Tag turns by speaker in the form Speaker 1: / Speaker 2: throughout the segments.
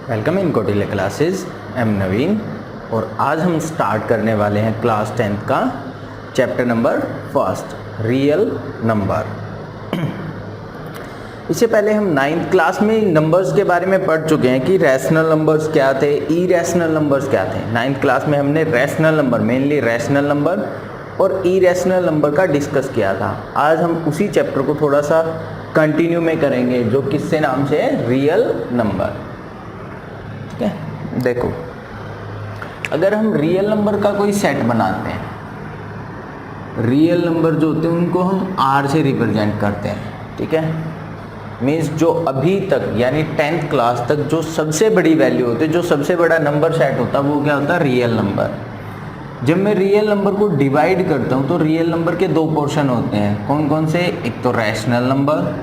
Speaker 1: Welcome in Kautilya classes. Am Naveen और आज हम स्टार्ट करने वाले हैं क्लास 10th का chapter number first, real number. इससे पहले हम 9th क्लास में नंबर्स के बारे में पढ़ चुके हैं कि रैशनल नंबर्स क्या थे, इरेशनल नंबर्स क्या थे। 9th क्लास में हमने rational number, mainly rational number और इरेशनल नंबर का डिस्कस किया था। आज हम उसी चैप्टर को थोड़ा सा कंटिन्यू में करेंगे, जो किससे नाम से है, रियल नंबर। ठीक है, देखो अगर हम रियल नंबर का कोई सेट बनाते हैं, रियल नंबर जो होते हैं उनको हम आर से रिप्रेजेंट करते हैं। ठीक है, मीन्स जो अभी तक यानी 10th क्लास तक जो सबसे बड़ी वैल्यू होती है, जो सबसे बड़ा नंबर सेट होता है, वो क्या होता है, रियल नंबर। जब मैं रियल नंबर को डिवाइड करता हूँ तो रियल नंबर के दो पोर्शन होते हैं। कौन कौन से? एक तो रैशनल नंबर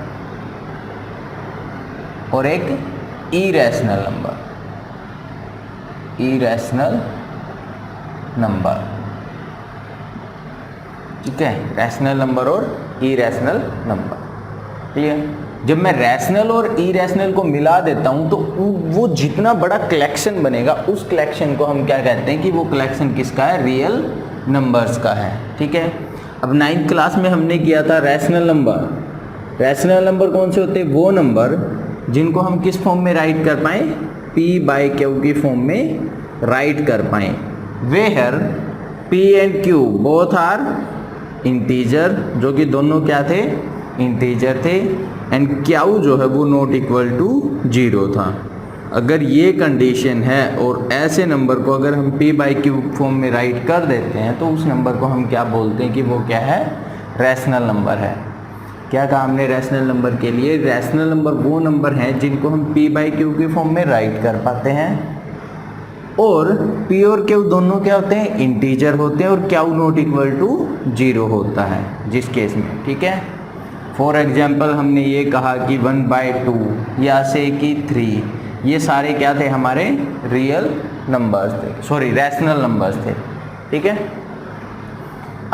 Speaker 1: और एक इरेशनल नंबर। इरेशनल नंबर, ठीक है, रैशनल नंबर और इरेशनल नंबर। ठीक है, जब मैं रैशनल और इरेशनल को मिला देता हूं तो वो जितना बड़ा कलेक्शन बनेगा, उस कलेक्शन को हम क्या कहते हैं कि वो कलेक्शन किसका है, रियल नंबर्स का है। ठीक है, अब 9th क्लास में हमने किया था रैशनल नंबर। रैशनल नंबर कौन से होते हैं? वो नंबर जिनको हम किस फॉर्म में राइट कर पाए, P/Q की फॉर्म में राइट कर पाए। Where P and Q both are integer, जो कि दोनों क्या थे, इंटीजर थे, एंड Q जो है वो नॉट इक्वल टू 0 था। अगर ये कंडीशन है और ऐसे नंबर को अगर हम P/Q फॉर्म में राइट कर देते हैं तो उस नंबर को हम क्या बोलते हैं कि वो क्या है, रैशनल नंबर है। क्या कहा हमने रैशनल नंबर के लिए? रैशनल नंबर वो नंबर हैं जिनको हम P/Q की फॉर्म में राइट कर पाते हैं, और P और Q दोनों क्या होते हैं, इंटीजर होते हैं, और Q नॉट इक्वल टू 0 होता है जिस केस में। ठीक है, फॉर एग्जाम्पल हमने ये कहा कि 1/2 या से कि 3, ये सारे क्या थे, हमारे रियल नंबर्स थे, सॉरी रैशनल नंबर्स थे। ठीक है,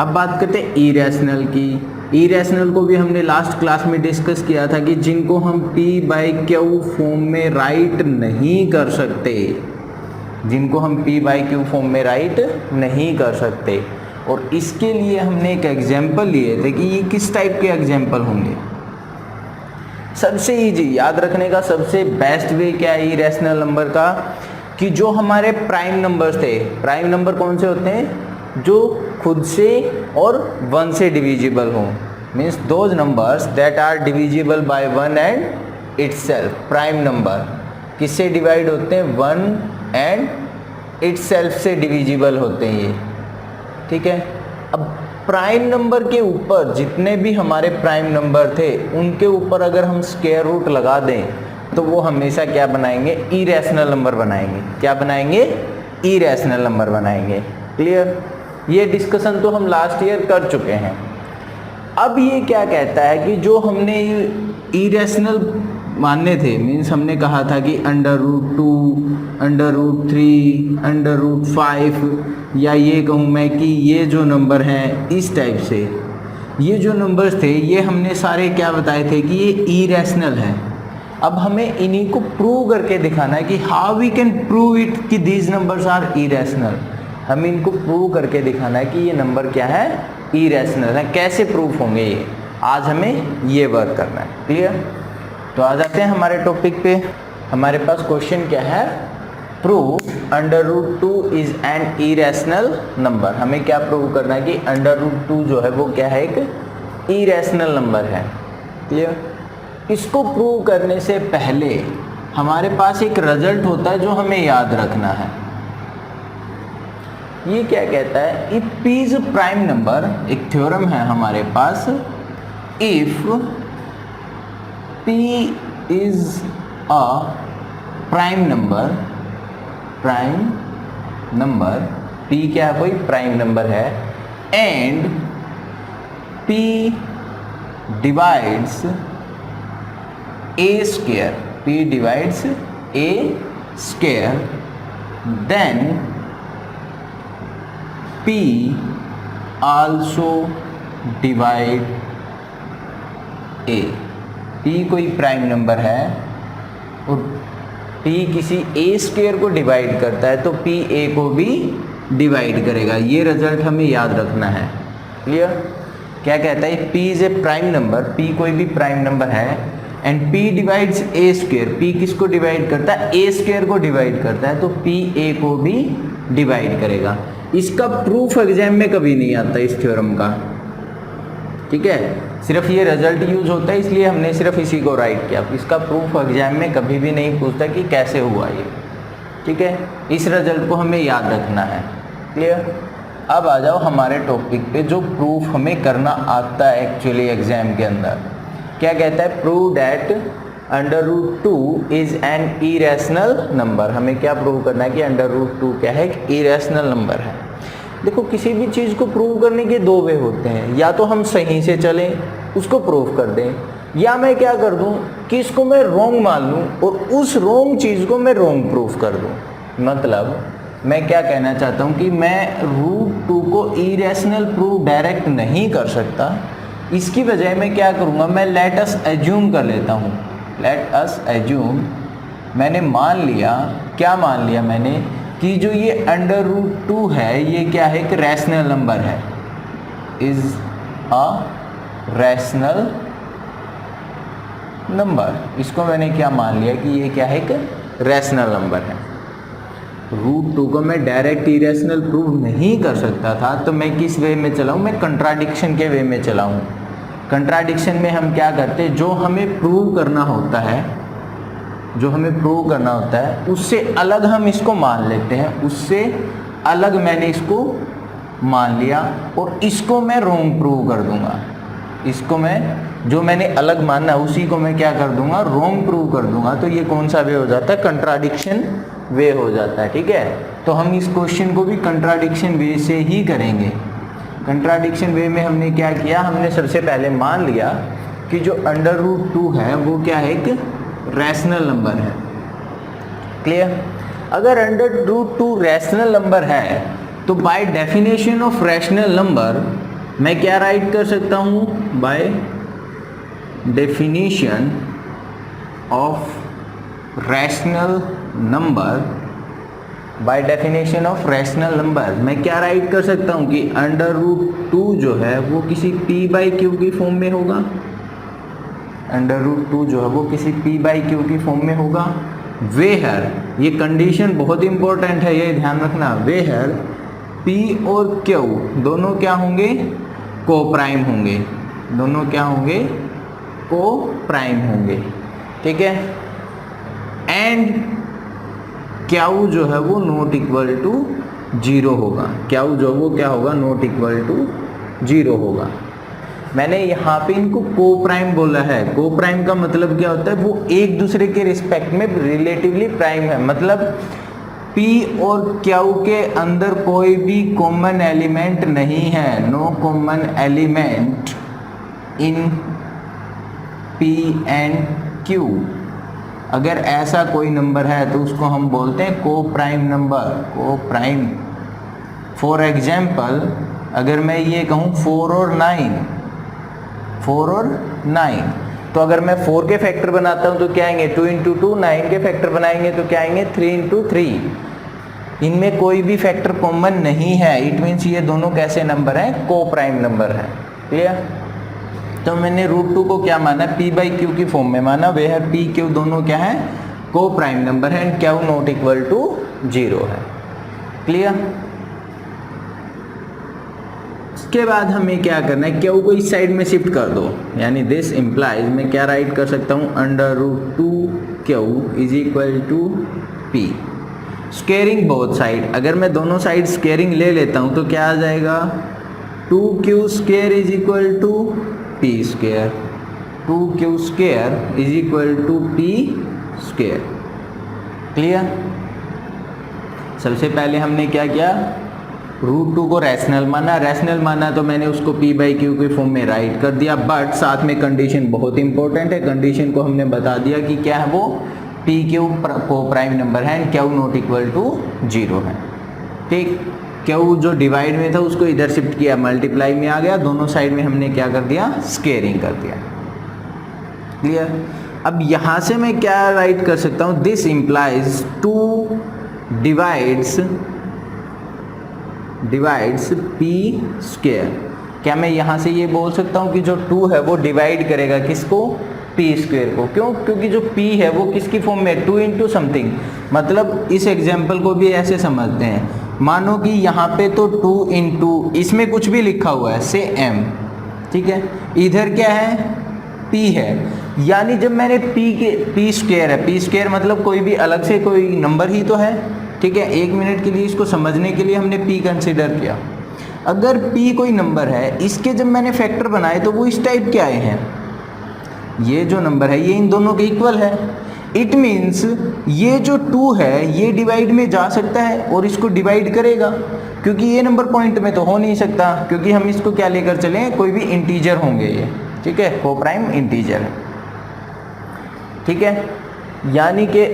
Speaker 1: अब बात करते हैं इरेशनल की। इरेशनल को भी हमने लास्ट क्लास में डिस्कस किया था कि जिनको हम P/Q फॉर्म में राइट नहीं कर सकते, जिनको हम P/Q फॉर्म में राइट नहीं कर सकते, और इसके लिए हमने एक एग्जाम्पल लिए थे कि ये किस टाइप के एग्जाम्पल होंगे। सबसे इजी याद रखने का सबसे बेस्ट वे क्या है इरेशनल नंबर का, कि जो हमारे प्राइम नंबर्स थे, प्राइम नंबर कौन से होते हैं, जो खुद से और 1 से डिविजिबल हो, means those numbers that are divisible by 1 and itself. Prime number किससे डिवाइड होते हैं, 1 एंड इटसेल्फ से डिविजिबल होते हैं ये। ठीक है, अब प्राइम नंबर के ऊपर जितने भी हमारे प्राइम नंबर थे उनके ऊपर अगर हम स्क्वायर रूट लगा दें तो वो हमेशा क्या बनाएंगे, इरेशनल नंबर बनाएंगे। क्या बनाएंगे, इरेशनल नंबर बनाएंगे। क्लियर, ये डिस्कशन तो हम लास्ट ईयर कर चुके हैं। अब ये क्या कहता है कि जो हमने इरेशनल मानने थे, मीन्स हमने कहा था कि √2, √3, √5, या ये कहूँ मैं कि ये जो नंबर हैं इस टाइप से, ये जो नंबर्स थे ये हमने सारे क्या बताए थे कि ये इरेशनल है। अब हमें इन्हीं को प्रूव करके दिखाना है कि how we can prove it कि दीज नंबर्स आर इरेशनल। हमें इनको प्रूव करके दिखाना है कि ये नंबर क्या है, इरेशनल है। कैसे प्रूफ होंगे ये, आज हमें ये वर्क करना है। क्लियर, तो आ जाते हैं हमारे टॉपिक पे। हमारे पास क्वेश्चन क्या है, prove √2 is an irrational number. हमें क्या प्रूव करना है कि √2 जो है वो क्या है, एक इरेशनल नंबर है। क्लियर, इसको प्रूव करने से पहले हमारे पास एक रिजल्ट होता है जो हमें याद रखना है। ये क्या कहता है, if P is prime number, एक थ्योरम है हमारे पास, if P is a prime number, P क्या है, कोई प्राइम नंबर है, and P divides A², P divides A², then P also divide A। P कोई प्राइम नंबर है और P किसी a स्क्वायर को डिवाइड करता है तो P a को भी डिवाइड करेगा। ये रिजल्ट हमें याद रखना है। क्लियर? क्या कहता है? P is a prime number, P कोई भी प्राइम नंबर है and P divides a square. P किसको डिवाइड करता है? a स्क्वायर को डिवाइड करता है तो P a को भी डिवाइड करेगा। इसका प्रूफ एग्जाम में कभी नहीं आता इस थ्योरम का, ठीक है, सिर्फ ये रिजल्ट यूज होता है इसलिए हमने सिर्फ इसी को राइट किया। इसका प्रूफ एग्जाम में कभी भी नहीं पूछता कि कैसे हुआ ये, ठीक है। इस रिजल्ट को हमें याद रखना है। क्लियर? अब आ जाओ हमारे टॉपिक पे, जो प्रूफ हमें करना आता है एक्चुअली एग्जाम के अंदर। क्या कहता है? Prove that √2 is an irrational number. हमें क्या प्रूव करना है कि √2 क्या है? एक इरेशनल नंबर है। देखो, किसी भी चीज़ को प्रूव करने के दो वे होते हैं, या तो हम सही से चलें उसको प्रूव कर दें, या मैं क्या कर दूं कि इसको मैं रॉन्ग मान लूं और उस रॉन्ग चीज़ को मैं रॉन्ग प्रूव कर दूं। मतलब मैं क्या कहना चाहता हूं कि मैं √2 को इरेशनल प्रूव डायरेक्ट नहीं कर सकता। इसकी बजाय मैं क्या करूंगा? मैं लेट अस एज्यूम कर लेता हूं। लेट अस एज्यूम, मैंने मान लिया, क्या मान लिया मैंने, कि जो ये √2 है ये क्या है? एक रैशनल नंबर है, इज अ रैशनल नंबर। इसको मैंने क्या मान लिया कि ये क्या है? एक रैशनल नंबर है। √2 को मैं डायरेक्ट इरेशनल प्रूव नहीं कर सकता था, तो मैं किस वे में चलाऊं? मैं कंट्राडिक्शन के वे में चलाऊं। कंट्राडिक्शन में हम क्या करते हैं? जो हमें प्रूव करना होता है, जो हमें प्रूव करना होता है उससे अलग हम इसको मान लेते हैं, उससे अलग मैंने इसको मान लिया और इसको मैं रॉन्ग प्रूव कर दूंगा। इसको मैं, जो मैंने अलग माना उसी को मैं क्या कर दूंगा? रॉन्ग प्रूव कर दूंगा। तो ये कौन सा वे हो जाता है? कंट्राडिक्शन वे हो जाता है, ठीक है। तो हम इस क्वेश्चन को भी कंट्राडिक्शन वे से ही करेंगे। कंट्राडिक्शन वे में हमने क्या किया? हमने सबसे पहले मान लिया कि जो √2 है वो क्या है? एक रैशनल नंबर है। क्लियर? अगर √2 रैशनल नंबर है तो bye definition of rational number मैं क्या राइट कर सकता हूँ? Bye definition of rational number, bye definition of rational number मैं क्या राइट कर सकता हूँ कि √2 जो है वो किसी p/q की फॉर्म में होगा। √2 जो है वो किसी p/q की फॉर्म में होगा। वेयर, ये कंडीशन बहुत इंपॉर्टेंट है, ये ध्यान रखना। वेयर p और q दोनों क्या होंगे? को प्राइम होंगे। दोनों क्या होंगे? को प्राइम होंगे, ठीक है। एंड q जो है वो नॉट इक्वल टू 0 होगा। q जो वो क्या होगा? नॉट इक्वल टू 0 होगा। मैंने यहाँ पे इनको को प्राइम बोला है। को प्राइम का मतलब क्या होता है? वो एक दूसरे के रिस्पेक्ट में रिलेटिवली प्राइम है। मतलब P और Q के अंदर कोई भी कॉमन एलिमेंट नहीं है। No common element in P and Q। अगर ऐसा कोई नंबर है तो उसको हम बोलते हैं को प्राइम नंबर, को प्राइम। फॉर एग्जाम्पल, अगर मैं ये कहूँ 4 और 9, तो अगर मैं 4 के फैक्टर बनाता हूँ तो क्या आएंगे? 2 × 2। 9 के फैक्टर बनाएंगे तो क्या आएंगे? 3 × 3। इनमें कोई भी फैक्टर कॉमन नहीं है। इट मीन्स ये दोनों कैसे नंबर हैं? को प्राइम नंबर है। क्लियर? तो मैंने √2 को क्या माना? p/q की फॉर्म में माना। वे है p q दोनों क्या है? को प्राइम नंबर है and q not equal to 0 है। क्लियर? इसके बाद हमें क्या करना है? q को इस साइड में शिफ्ट कर दो, यानी दिस इम्प्लाइज मैं क्या राइट कर सकता हूँ? √2q is equal to p। Squaring both side, अगर मैं दोनों साइड स्क्वेयरिंग ले लेता हूँ तो क्या आ जाएगा? 2q² is equal to p square. 2q² is equal to p square. Clear? सबसे पहले हमने क्या किया? √2 को रैशनल माना। रैशनल माना तो मैंने उसको p/q के फॉर्म में राइट कर दिया, बट साथ में कंडीशन बहुत इंपॉर्टेंट है। कंडीशन को हमने बता दिया कि क्या है वो? p/q को प्राइम नंबर है and q not equal to 0 है। ठीक, q जो डिवाइड में था उसको इधर शिफ्ट किया, मल्टीप्लाई में आ गया। दोनों साइड में हमने क्या कर दिया? स्क्वेयरिंग कर दिया। क्लियर? अब यहाँ से मैं क्या राइट कर सकता हूँ, this implies 2 divides P square. क्या मैं यहाँ से ये बोल सकता हूँ कि जो 2 है वो डिवाइड करेगा किसको, पी स्क्वायर को। क्यों? क्योंकि जो p है वो किसकी फॉर्म में, 2 इंटू समथिंग। मतलब इस एग्जाम्पल को भी ऐसे समझते हैं, मानो कि यहाँ पे तो 2 इंटू, इसमें कुछ भी लिखा हुआ है से m, ठीक है, इधर क्या है, p है, यानी जब मैंने p स्क्वायर है, p स्क्वायर मतलब कोई भी अलग से कोई नंबर ही तो है, ठीक है। 1 मिनट के लिए इसको समझने के लिए हमने p कंसिडर किया। अगर p कोई नंबर है, इसके जब मैंने फैक्टर बनाए तो वो इस टाइप के आए हैं, ये जो नंबर है ये इन दोनों के इक्वल है। इट मीन्स ये जो 2 है ये डिवाइड में जा सकता है और इसको डिवाइड करेगा, क्योंकि ये नंबर पॉइंट में तो हो नहीं सकता, क्योंकि हम इसको क्या लेकर चलें, कोई भी इंटीजर होंगे ये, ठीक है, कोप्राइम इंटीजर है, ठीक है। यानी कि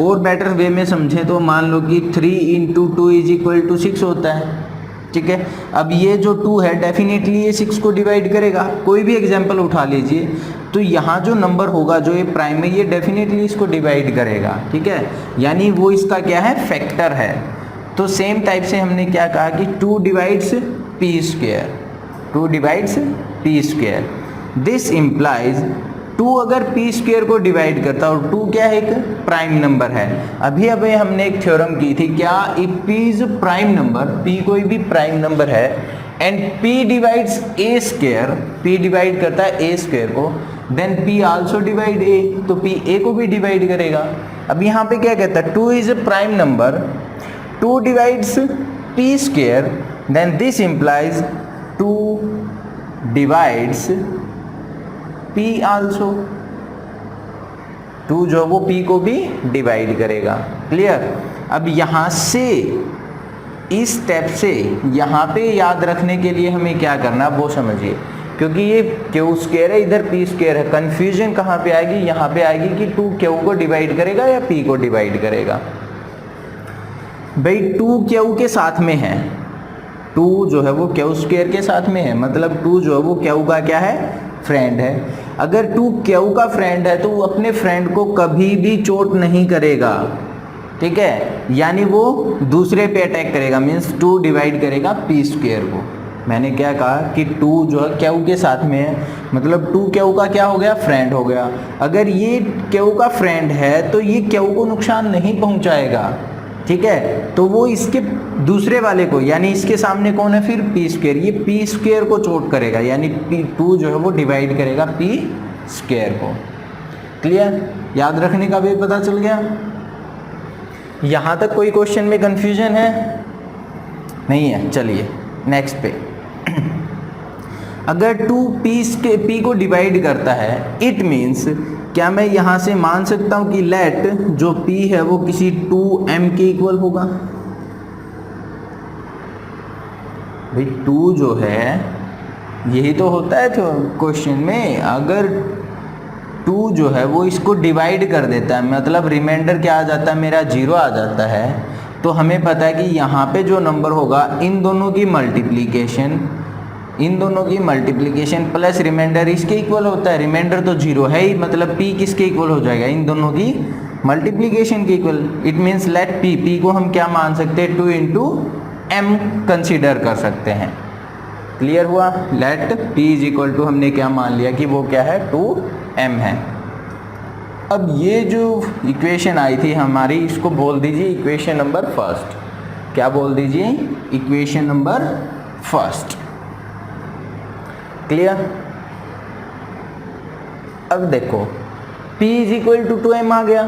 Speaker 1: और बेटर वे में समझें तो मान लो कि 3 इंटू 2 इज इक्वल टू 6 होता है, ठीक है। अब ये जो 2 है डेफिनेटली ये 6 को डिवाइड करेगा। कोई भी एग्जांपल उठा लीजिए तो यहाँ जो नंबर होगा जो ये प्राइम है ये डेफिनेटली इसको डिवाइड करेगा, ठीक है, यानी वो इसका क्या है, फैक्टर है। तो सेम टाइप से हमने क्या कहा कि 2 divides P square, 2 divides P square. This implies 2 अगर पी स्क्वायर को डिवाइड करता और 2 क्या है, एक प्राइम नंबर है। अभी हमने एक थ्योरम की थी, क्या, if p is prime number, p कोई भी प्राइम नंबर है and p divides a square, p divide करता है a स्क्वायर को, then p also divide a, तो p a को भी डिवाइड करेगा। अब यहाँ पे क्या कहता है, 2 is a prime number, 2 divides p square, then this implies 2 divides p also, 2 जो वो p को भी डिवाइड करेगा। क्लियर? अब यहाँ से इस स्टेप से यहाँ पे याद रखने के लिए हमें क्या करना वो समझिए, क्योंकि ये क्यू स्क्वायर है, इधर पी स्क्वायर है। कंफ्यूजन कहाँ पे आएगी, यहाँ पे आएगी कि 2 क्यू को डिवाइड करेगा या p को डिवाइड करेगा। भाई 2 क्यू के साथ में है, 2 जो है वो क्यू स्क्वायर के साथ में है, मतलब 2 जो है वो क्यू का क्या है, फ्रेंड है। अगर 2 क्यू का फ्रेंड है तो वो अपने फ्रेंड को कभी भी चोट नहीं करेगा, ठीक है, यानी वो दूसरे पे अटैक करेगा, मीन्स 2 डिवाइड करेगा पी स्क्वायर को। मैंने क्या कहा कि 2 जो है क्यू के साथ में है, मतलब 2 क्यू का क्या हो गया, फ्रेंड हो गया। अगर ये क्यू का फ्रेंड है तो ये क्यू को नुकसान नहीं पहुंचाएगा, ठीक है, तो वो इसके दूसरे वाले को, यानी इसके सामने कौन है फिर, पी स्क्वायर, ये पी स्क्वायर को चोट करेगा, यानी 2 जो है वो डिवाइड करेगा पी स्क्वायर को। क्लियर? याद रखने का भी पता चल गया। यहाँ तक कोई क्वेश्चन में कंफ्यूजन है? नहीं है। चलिए नेक्स्ट पे। अगर 2 p को डिवाइड करता है, इट मीन्स क्या मैं यहाँ से मान सकता हूँ कि लेट जो p है वो किसी 2m के इक्वल होगा। भाई 2 जो है यही तो होता है तो क्वेश्चन में, अगर 2 जो है वो इसको डिवाइड कर देता है, मतलब रिमाइंडर क्या आ जाता है मेरा, 0 आ जाता है, तो हमें पता है कि यहाँ पे जो नंबर होगा इन दोनों की मल्टीप्लिकेशन प्लस रिमाइंडर इसके इक्वल होता है। रिमाइंडर तो 0 है ही, मतलब p किसके इक्वल हो जाएगा, इन दोनों की मल्टीप्लिकेशन के equal. It means let p को हम क्या मान सकते हैं, 2 इंटू m कंसिडर कर सकते हैं। क्लियर हुआ? Let p is equal to हमने क्या मान लिया कि वो क्या है, 2m है। अब ये जो इक्वेशन आई थी हमारी, इसको बोल दीजिए इक्वेशन नंबर फर्स्ट। क्या बोल दीजिए, इक्वेशन नंबर फर्स्ट। क्लियर? अब देखो p is equal to 2m आ गया,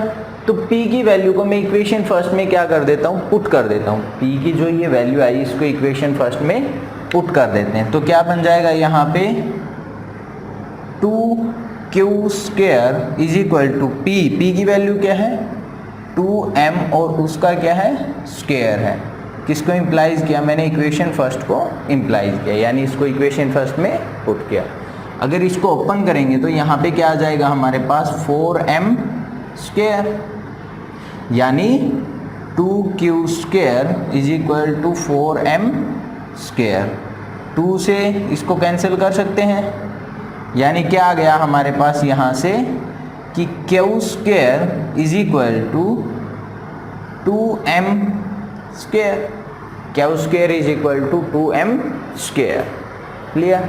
Speaker 1: तो p की वैल्यू को मैं इक्वेशन फर्स्ट में क्या कर देता हूँ, पुट कर देता हूँ। p की जो ये वैल्यू आई इसको इक्वेशन फर्स्ट में पुट कर देते हैं, तो क्या बन जाएगा यहाँ पे, 2q square is equal to p की वैल्यू क्या है, 2m, और उसका क्या है, स्क्वायर है। किसको इम्प्लाइज किया मैंने, इक्वेशन फर्स्ट को इम्प्लाइज किया, यानी इसको इक्वेशन फर्स्ट में पुट किया। अगर इसको ओपन करेंगे तो यहाँ पे क्या आ जाएगा हमारे पास, 4m स्क्वायर, यानी 2q square is equal to 4m square. 2 से इसको कैंसिल कर सकते हैं, यानी क्या आ गया हमारे पास यहाँ से, कि Q square is equal to 2m square, Q square is equal to 2m square. Clear?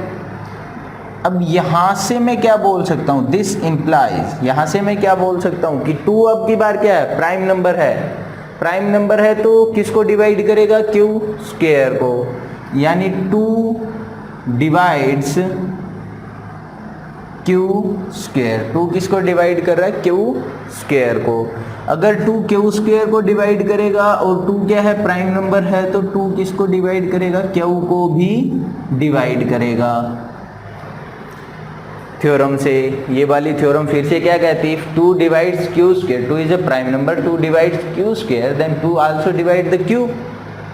Speaker 1: अब यहां से मैं क्या बोल सकता हूं, दिस इंप्लाइज, यहां से मैं क्या बोल सकता हूं कि 2 अब की बार क्या है, प्राइम नंबर है। प्राइम नंबर है तो किसको डिवाइड करेगा, क्यू स्क्वायर को, यानी 2 डिवाइड्स क्यू स्क्वायर। 2 किसको डिवाइड कर रहा है, क्यू स्क्वायर को। अगर 2 क्यू स्क्वायर को डिवाइड करेगा और 2 क्या है, प्राइम नंबर है, तो 2 किसको डिवाइड करेगा, क्यू को भी डिवाइड करेगा। थ्योरम से ये वाली थ्योरम फिर से क्या कहती है, 2 divides Q square, 2 is a prime number, 2 divides Q square, then 2 also divide the Q.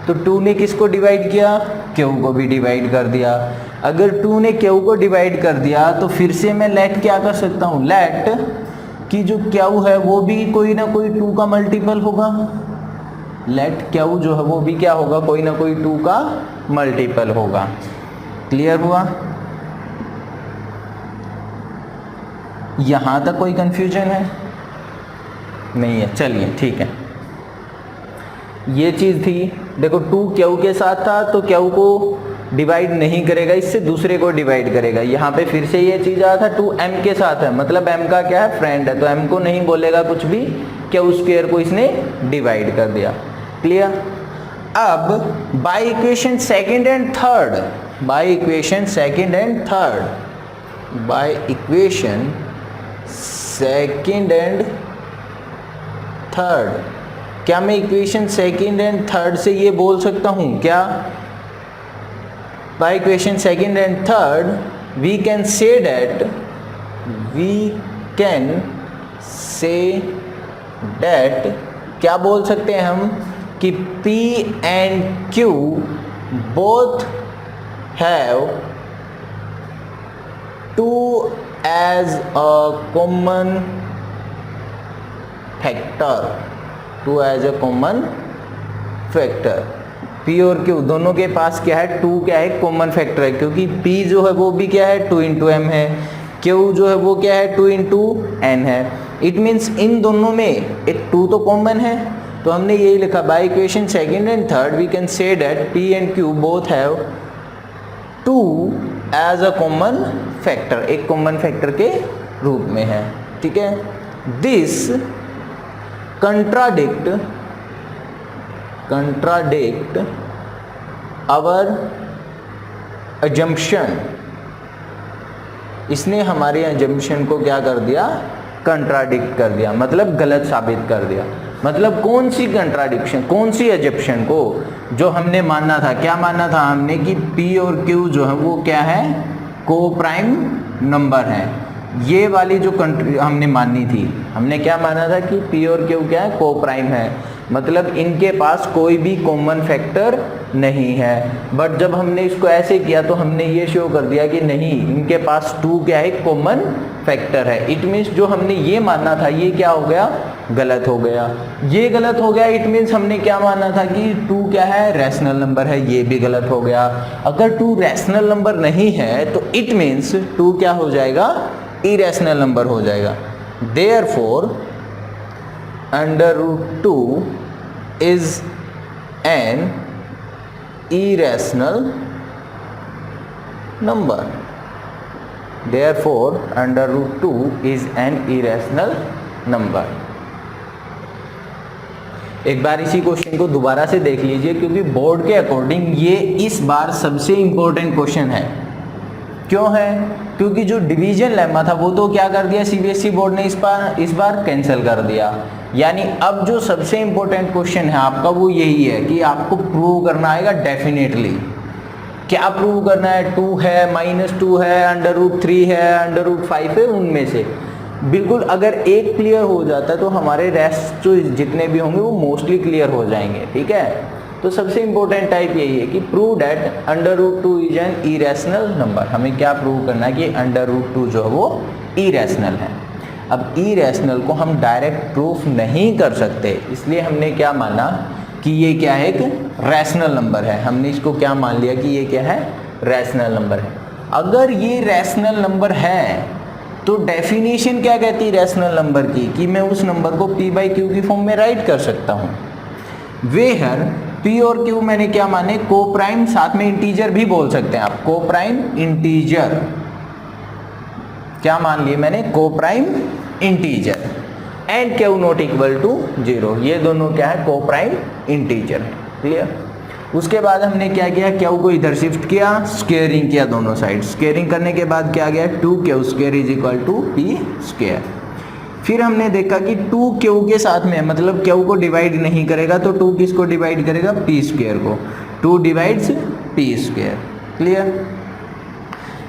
Speaker 1: तो 2 ने किसको डिवाइड किया, क्यू को भी डिवाइड कर दिया। अगर 2 ने क्यू को डिवाइड कर दिया तो फिर से मैं लेट क्या कर सकता हूँ, लेट कि जो क्यू है वो भी कोई ना कोई 2 का मल्टीपल होगा। लेट क्यू जो है वो भी क्या होगा, कोई ना कोई 2 का मल्टीपल होगा। क्लियर हुआ? यहां तक कोई कंफ्यूजन है? नहीं है, चलिए ठीक है। ये चीज थी, देखो 2 क्यू के साथ था तो क्यू को डिवाइड नहीं करेगा, इससे दूसरे को डिवाइड करेगा। यहाँ पे फिर से ये चीज आया था 2 m के साथ है, मतलब m का क्या है, फ्रेंड है, तो m को नहीं बोलेगा कुछ भी, क्यू स्क्वायर को इसने डिवाइड कर दिया। क्लियर? अब bye equation second and third, bye equation second and third, bye equation second and third, क्या मैं इक्वेशन सेकंड एंड थर्ड से ये बोल सकता हूं क्या, by equation second and third we can say that क्या बोल सकते हैं हम कि P and Q both have 2 as a common factor, 2 as a common factor। P और Q दोनों के पास क्या है, 2 क्या है, कॉमन फैक्टर है, क्योंकि P जो है वो भी क्या है, 2 इंटू m है, Q जो है वो क्या है, 2 इंटू n है। इट मीन्स इन दोनों में एक 2 तो कॉमन है, तो हमने यही लिखा by equation second and third we can say that P and Q both have 2 as a common factor, एक कॉमन फैक्टर के रूप में है। ठीक है? दिस contradict our assumption, इसने हमारे assumption को क्या कर दिया, कंट्राडिक्ट कर दिया, मतलब गलत साबित कर दिया। मतलब कौन सी कंट्राडिक्शन, कौन सी assumption को, जो हमने मानना था, क्या मानना था हमने कि P और Q जो है वो क्या है, को प्राइम नंबर है। ये वाली जो हमने माननी थी, हमने क्या माना था कि P और Q क्या है, को प्राइम है, मतलब इनके पास कोई भी कॉमन फैक्टर नहीं है। बट जब हमने इसको ऐसे किया तो हमने ये शो कर दिया कि नहीं, इनके पास 2 क्या है, कॉमन फैक्टर है। इट मीन्स जो हमने ये मानना था ये क्या हो गया, गलत हो गया। ये गलत हो गया, इट मीन्स हमने क्या माना था कि 2 क्या है, रैशनल नंबर है, ये भी गलत हो गया। अगर 2 रैशनल नंबर नहीं है तो इट मीन्स 2 क्या हो जाएगा, इरेशनल नंबर हो जाएगा। Therefore √2 is an irrational number, therefore √2 is an irrational number। एक बार इसी क्वेश्चन को दोबारा से देख लीजिए, क्योंकि बोर्ड के अकॉर्डिंग ये इस बार सबसे इंपॉर्टेंट क्वेश्चन है। क्यों है, क्योंकि जो डिवीजन लेमा था वो तो क्या कर दिया सीबीएसई बोर्ड ने इस बार कैंसिल कर दिया। यानी अब जो सबसे इंपॉर्टेंट क्वेश्चन है आपका वो यही है कि आपको प्रूव करना आएगा डेफिनेटली। क्या प्रूव करना है, 2 है, -2 है, √3 है, √5 है, उनमें से बिल्कुल अगर एक क्लियर हो जाता है तो हमारे रेस्ट जो जितने भी होंगे वो मोस्टली क्लियर हो जाएंगे। ठीक है, तो सबसे इंपॉर्टेंट टाइप यही है कि prove that √2 is an irrational number. हमें क्या प्रूव करना है कि √2 जो है वो इरेशनल है। अब इरेशनल को हम डायरेक्ट प्रूफ नहीं कर सकते, इसलिए हमने क्या माना कि ये क्या है, एक रैशनल नंबर है। हमने इसको क्या मान लिया कि ये क्या है, रैशनल नंबर है। अगर ये रैशनल नंबर है तो डेफिनेशन क्या कहती है रैशनल नंबर की, कि मैं उस नंबर को p बाई क्यू की फॉर्म में राइट कर सकता हूँ। वेयर p और q मैंने क्या माने, को प्राइम, साथ में इंटीजर भी बोल सकते हैं आप, को प्राइम इंटीजर, क्या मान लिए मैंने, co prime integer, and Q not equal to 0, ये दोनों क्या है, को प्राइम इंटीजर है। क्लियर। उसके बाद हमने क्या किया, क्यू को इधर शिफ्ट किया, स्क्वेयरिंग किया दोनों साइड, स्क्वेयरिंग करने के बाद क्या गया, 2q square is equal to p square. फिर हमने देखा कि 2q के साथ में, मतलब q को डिवाइड नहीं करेगा तो 2 किसको डिवाइड करेगा, p स्क्वायर को, 2 डिवाइड्स p स्क्वायर। क्लियर।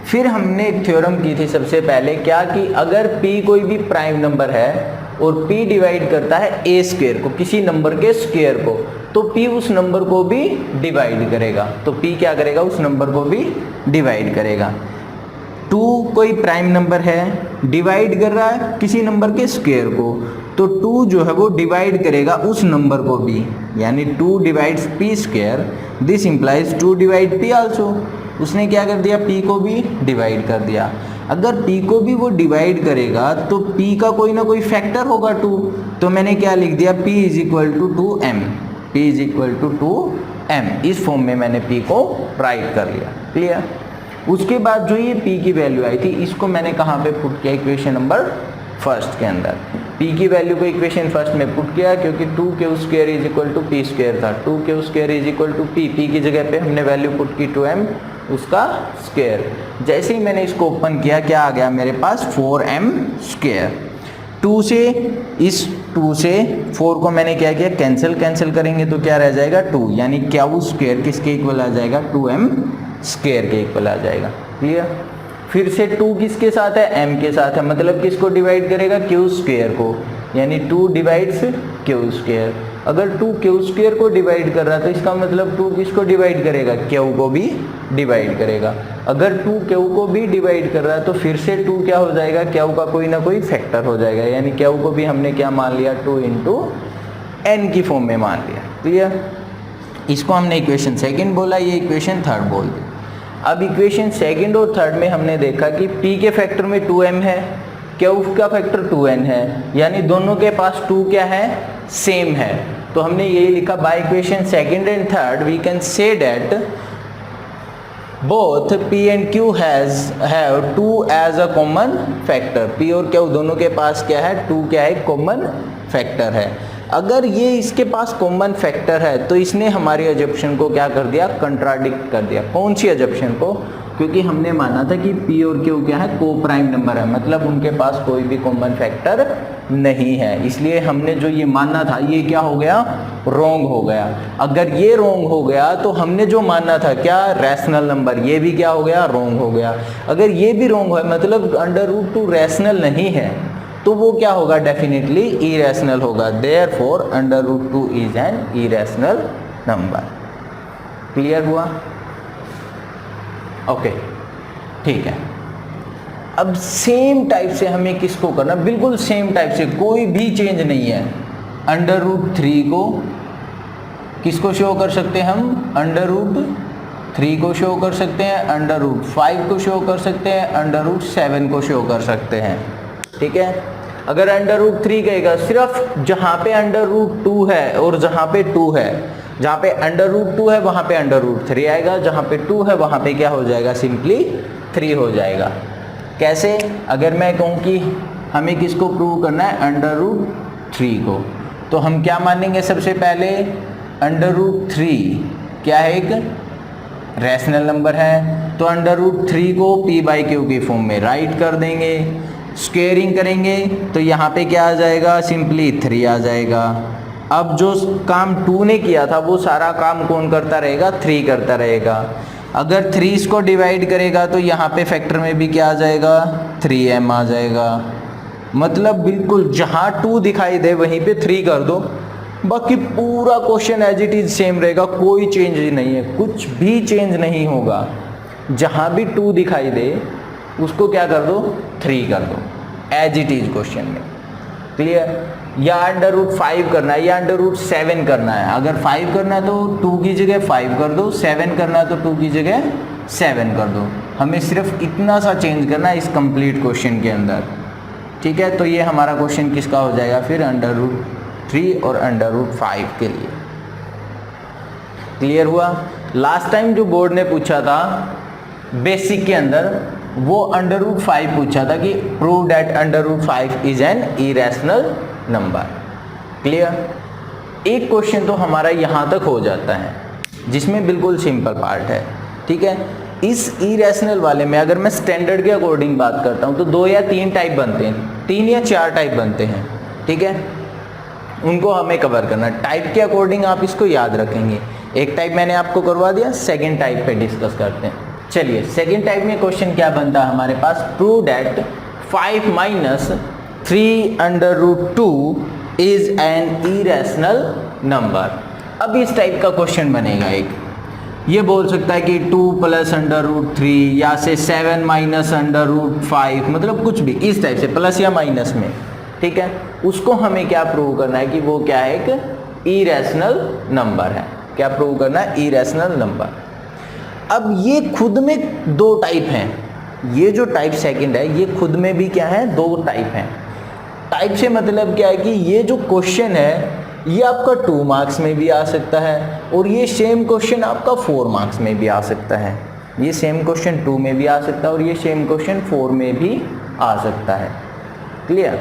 Speaker 1: फिर हमने एक थ्योरम की थी सबसे पहले, क्या कि अगर p कोई भी प्राइम नंबर है और p डिवाइड करता है a स्क्वायर को, किसी नंबर के स्क्वायर को, तो p उस नंबर को भी डिवाइड करेगा, तो p क्या करेगा, उस नंबर को भी डिवाइड करेगा। 2 कोई प्राइम नंबर है, डिवाइड कर रहा है किसी नंबर के स्क्वायर को, तो 2 जो है वो डिवाइड करेगा उस नंबर को भी, यानी 2 divides p square, this implies 2 divide p also. उसने क्या कर दिया, p को भी डिवाइड कर दिया। अगर p को भी वो डिवाइड करेगा तो p का कोई ना कोई फैक्टर होगा 2, तो मैंने क्या लिख दिया, p is equal to 2m, p is equal to 2m, इस फॉर्म में मैंने p को राइट कर लिया। क्लियर। उसके बाद जो ये p की वैल्यू आई थी, इसको मैंने कहाँ पे पुट किया, इक्वेशन नंबर फर्स्ट के अंदर। p की वैल्यू को इक्वेशन फर्स्ट में पुट किया, क्योंकि 2q square is equal to p square था, 2q square is equal to p की जगह पे हमने वैल्यू पुट की 2m उसका स्क्वायर। जैसे ही मैंने इसको ओपन किया, क्या आ गया मेरे पास, 4m स्क्वायर। 2 से, इस 2 से 4 को मैंने क्या किया, कैंसिल करेंगे तो क्या रह जाएगा, 2, यानी क्यू स्क्वायर किसके इक्वल आ जाएगा, 2m स्क्वायर के इक्वल आ जाएगा। क्लियर। फिर से 2 किसके साथ है, m के साथ है, मतलब किसको डिवाइड करेगा, q स्क्वायर को, यानी 2 डिवाइड्स q स्क्वायर। अगर 2 q स्क्वायर को डिवाइड कर रहा है तो इसका मतलब 2 किसको डिवाइड करेगा, q को भी डिवाइड करेगा। अगर 2 q को भी डिवाइड कर रहा है तो फिर से 2 क्या हो जाएगा, q का कोई ना कोई फैक्टर हो जाएगा, यानी q को भी हमने क्या मान लिया, 2 इंटू n की फॉर्म में मान लिया। क्लियर। इसको हमने इक्वेशन सेकंड बोला, ये इक्वेशन थर्ड बोल दी। अब इक्वेशन सेकंड और थर्ड में हमने देखा कि p के फैक्टर में 2m है, q का फैक्टर 2n है, यानी दोनों के पास 2 क्या है, सेम है। तो हमने यही लिखा, by equation second and third we can say that both p and q have 2 as a common factor. p और q दोनों के पास क्या है, 2 क्या है, कॉमन फैक्टर है। अगर ये इसके पास कॉमन फैक्टर है तो इसने हमारी अजप्शन को क्या कर दिया, कंट्राडिक्ट कर दिया। कौन सी अजप्शन को, क्योंकि हमने माना था कि p और q क्या है, को प्राइम नंबर है, मतलब उनके पास कोई भी कॉमन फैक्टर नहीं है, इसलिए हमने जो ये मानना था ये क्या हो गया, रॉन्ग हो गया। अगर ये रॉन्ग हो गया तो हमने जो मानना था क्या, रैशनल नंबर, ये भी क्या हो गया, रॉन्ग हो गया। अगर ये भी रॉन्ग है, मतलब √2 रैशनल नहीं है, तो वो क्या होगा, डेफिनेटली इरेशनल होगा। Therefore √2 is an irrational number. Clear हुआ। ओके, ठीक है। अब सेम टाइप से हमें किसको करना, बिल्कुल सेम टाइप से, कोई भी चेंज नहीं है। √3 को किसको शो कर सकते हैं हम, √3 को शो कर सकते हैं, √5 को शो कर सकते हैं, √7 को शो कर सकते हैं। ठीक है। अगर √3 कहेगा, सिर्फ जहाँ पे √2 है और जहाँ पे 2 है, जहाँ पे √2 है वहाँ पे √3 आएगा, जहाँ पे 2 है वहाँ पे क्या हो जाएगा, सिंपली 3 हो जाएगा। कैसे, अगर मैं कहूँ कि हमें किसको प्रूव करना है, √3 को, तो हम क्या मानेंगे, सबसे पहले √3 क्या है, एक रैशनल नंबर है, तो √3 को p बाई क्यू की फॉर्म में राइट कर देंगे। स्क्वेयरिंग करेंगे तो यहाँ पे क्या आ जाएगा, सिंपली 3 आ जाएगा। अब जो काम 2 ने किया था वो सारा काम कौन करता रहेगा, 3 करता रहेगा। अगर 3 इसको डिवाइड करेगा तो यहाँ पे फैक्टर में भी क्या आ जाएगा, 3m आ जाएगा। मतलब बिल्कुल जहाँ 2 दिखाई दे वहीं पे 3 कर दो, बाकी पूरा question as it is same रहेगा, कोई चेंज नहीं है, कुछ भी चेंज नहीं होगा। जहाँ भी 2 दिखाई दे उसको क्या कर दो, 3 कर दो, एज इट इज क्वेश्चन में। क्लियर। या √5 करना है या √7 करना है, अगर 5 करना है तो 2 की जगह 5 कर दो, 7 करना है तो 2 की जगह 7 कर दो। हमें सिर्फ इतना सा चेंज करना है इस कंप्लीट क्वेश्चन के अंदर, ठीक है। तो ये हमारा क्वेश्चन किसका हो जाएगा फिर √3 और √5 के लिए। क्लियर हुआ। लास्ट टाइम जो बोर्ड ने पूछा था बेसिक के अंदर वो √5 पूछा था कि prove that √5 is an irrational number. Clear. एक क्वेश्चन तो हमारा यहाँ तक हो जाता है जिसमें बिल्कुल सिंपल पार्ट है, ठीक है। इस इरेशनल वाले में अगर मैं स्टैंडर्ड के अकॉर्डिंग बात करता हूँ तो 2 या 3 टाइप बनते हैं, 3 या 4 टाइप बनते हैं, ठीक है। उनको हमें कवर करना, टाइप के अकॉर्डिंग आप इसको याद रखेंगे। एक टाइप मैंने आपको करवा दिया, सेकेंड टाइप पे डिस्कस करते हैं। चलिए सेकेंड टाइप में क्वेश्चन क्या बनता है हमारे पास, prove that 5 - 3√2 is an irrational number. अब इस टाइप का क्वेश्चन बनेगा एक, ये बोल सकता है कि 2 + √3 या से 7 - √5, मतलब कुछ भी इस टाइप से प्लस या माइनस में, ठीक है। उसको हमें क्या प्रूव करना है कि वो क्या है, एक इरेशनल नंबर है। क्या प्रूव करना है, इरेशनल नंबर। अब ये खुद में 2 टाइप हैं, ये जो टाइप सेकंड है ये खुद में भी क्या है, 2 टाइप हैं। टाइप से मतलब क्या है कि ये जो क्वेश्चन है ये आपका 2 मार्क्स में भी आ सकता है और ये सेम क्वेश्चन आपका 4 मार्क्स में भी आ सकता है। ये सेम क्वेश्चन 2 में भी आ सकता है और ये सेम क्वेश्चन 4 में भी आ सकता है। क्लियर।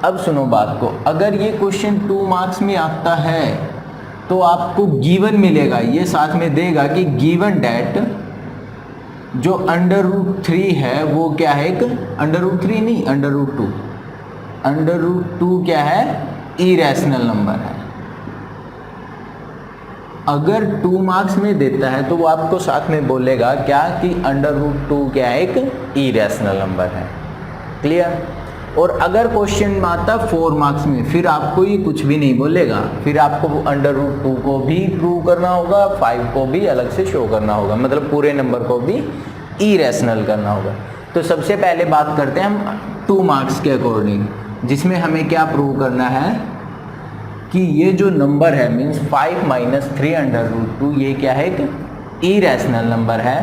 Speaker 1: अब सुनो बात को, अगर ये क्वेश्चन 2 मार्क्स में आता है तो आपको गिवन मिलेगा, ये साथ में देगा कि गिवन डैट जो √3 है वो क्या है, एक √3 नहीं √2, √2 क्या है, इरेशनल नंबर है। अगर 2 मार्क्स में देता है तो वो आपको साथ में बोलेगा क्या कि √2 क्या है, एक इरेशनल नंबर है। क्लियर। और अगर क्वेश्चन में आता 4 मार्क्स में फिर आपको ये कुछ भी नहीं बोलेगा, फिर आपको √2 को भी प्रूव करना होगा, 5 को भी अलग से शो करना होगा, मतलब पूरे नंबर को भी इरेशनल करना होगा। तो सबसे पहले बात करते हैं हम 2 मार्क्स के अकॉर्डिंग, जिसमें हमें क्या प्रूव करना है कि ये जो नंबर है मीन्स 5 - 3√2 ये क्या है, एक इरेशनल नंबर है,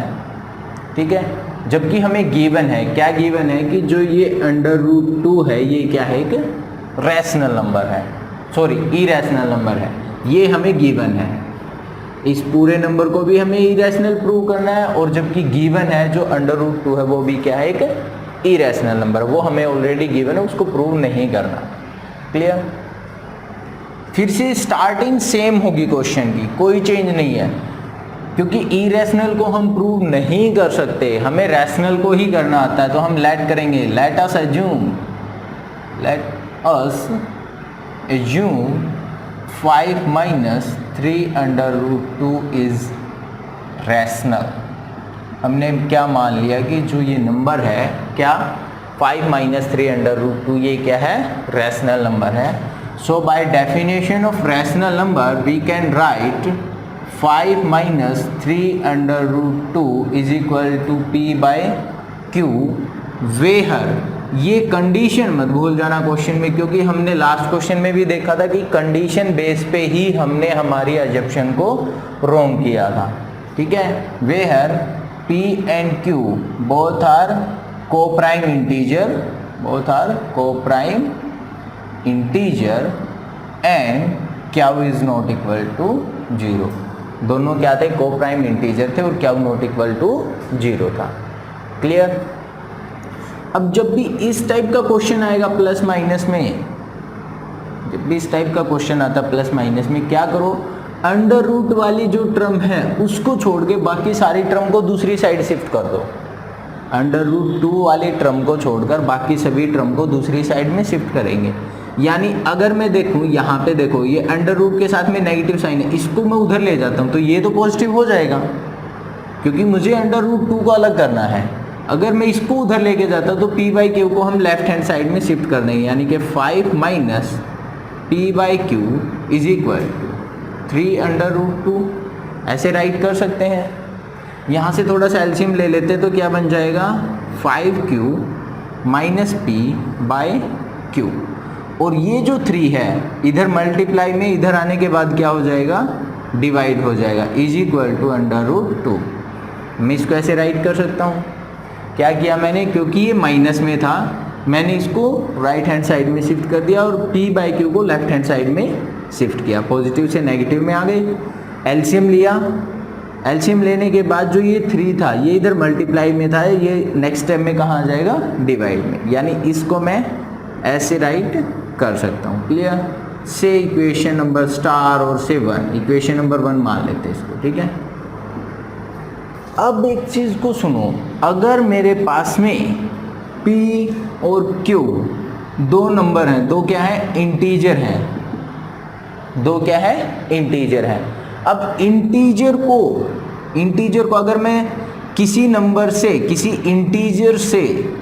Speaker 1: ठीक है। जबकि हमें गिवन है, क्या गिवन है कि जो ये √2 है ये क्या है, एक रैशनल नंबर है, सॉरी इरेशनल नंबर है, ये हमें गिवन है। इस पूरे नंबर को भी हमें इरेशनल प्रूव करना है और जबकि गिवन है जो √2 है वो भी क्या है, एक इरेशनल नंबर, वो हमें ऑलरेडी गिवन है, उसको प्रूव नहीं करना। क्लियर। फिर से स्टार्टिंग सेम होगी क्वेश्चन की, कोई चेंज नहीं है, क्योंकि इरेशनल को हम प्रूव नहीं कर सकते, हमें रैशनल को ही करना आता है। तो हम लेट करेंगे, let us assume 5 - 3√2 is rational. हमने क्या मान लिया कि जो ये नंबर है क्या, 5 - 3√2 ये क्या है, रैशनल नंबर है। So by definition of rational number we can write 5 - 3√2 is equal to P/Q, where ये कंडीशन मत भूल जाना क्वेश्चन में, क्योंकि हमने लास्ट क्वेश्चन में भी देखा था कि कंडीशन बेस पे ही हमने हमारी अजप्शन को रॉन्ग किया था, ठीक है। वेहर P and Q both are co-prime integer, and Q is not equal to 0। दोनों क्या थे, को प्राइम इंटीजर थे और क्या नॉट इक्वल टू 0 था। क्लियर। अब जब भी इस टाइप का क्वेश्चन आएगा प्लस माइनस में, जब भी इस टाइप का क्वेश्चन आता है प्लस माइनस में, क्या करो, √ वाली जो टर्म है उसको छोड़ के बाकी सारी टर्म को दूसरी साइड शिफ्ट कर दो। √2 वाली टर्म को छोड़कर बाकी सभी टर्म को दूसरी साइड में शिफ्ट करेंगे। यानी अगर मैं देखूं यहाँ पे, देखो ये √ के साथ में नेगेटिव साइन है, इसको मैं उधर ले जाता हूँ तो ये तो पॉजिटिव हो जाएगा, क्योंकि मुझे √2 को अलग करना है। अगर मैं इसको उधर लेके जाता तो P/Q को हम लेफ्ट हैंड साइड में शिफ्ट कर देंगे, यानी कि 5 - P/Q इज इक्वल टू 3√2, ऐसे राइट कर सकते हैं। यहाँ से थोड़ा सा एलसीएम ले लेते तो क्या बन जाएगा, 5Q - P/Q, और ये जो 3 है इधर मल्टीप्लाई में इधर आने के बाद क्या हो जाएगा, डिवाइड हो जाएगा, इज इक्वल टू √2। मैं इसको ऐसे राइट कर सकता हूँ। क्या किया मैंने, क्योंकि ये माइनस में था मैंने इसको राइट हैंड साइड में शिफ्ट कर दिया और p/q को लेफ्ट हैंड साइड में शिफ्ट किया, पॉजिटिव से नेगेटिव में आ गई। एलसीएम लिया, एलसीएम लेने के बाद जो ये 3 था ये इधर मल्टीप्लाई में था, ये नेक्स्ट स्टेप में कहाँ आ जाएगा, डिवाइड में, यानी इसको मैं ऐसे राइट कर सकता हूँ। क्लियर। से इक्वेशन नंबर स्टार और से 1, इक्वेशन नंबर 1 मान लेते हैं इसको, ठीक है। अब एक चीज़ को सुनो, अगर मेरे पास में p और q दो नंबर हैं, दो क्या है, इंटीजर हैं, दो क्या है, इंटीजर है। अब इंटीजर को अगर मैं किसी नंबर से, किसी इंटीजर से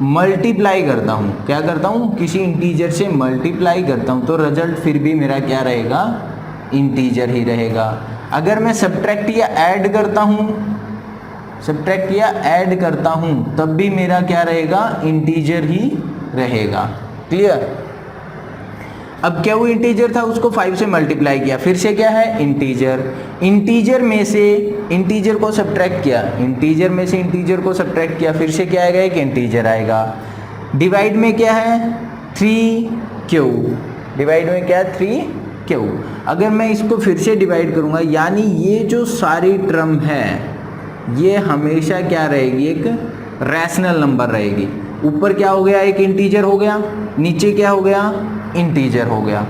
Speaker 1: मल्टीप्लाई करता हूँ, क्या करता हूँ, किसी इंटीजर से मल्टीप्लाई करता हूँ, तो रिजल्ट फिर भी मेरा क्या रहेगा, इंटीजर ही रहेगा। अगर मैं सब्ट्रैक्ट या ऐड करता हूँ, सब्ट्रैक्ट या ऐड करता हूँ, तब भी मेरा क्या रहेगा, इंटीजर ही रहेगा। क्लियर। अब क्या वो इंटीजर था, उसको 5 से मल्टीप्लाई किया, फिर से क्या है, इंटीजर। इंटीजर में से इंटीजर को सब्ट्रैक्ट किया, इंटीजर में से इंटीजर को सब्ट्रैक्ट किया, फिर से क्या आएगा, एक इंटीजर आएगा। डिवाइड में क्या है, 3q, डिवाइड में क्या है, 3q। अगर मैं इसको फिर से डिवाइड करूँगा, यानी ये जो सारी टर्म है ये हमेशा क्या रहेगी, एक रैशनल नंबर रहेगी। ऊपर क्या हो गया, एक इंटीजर हो गया, नीचे क्या हो गया, इंटीजर हो गया।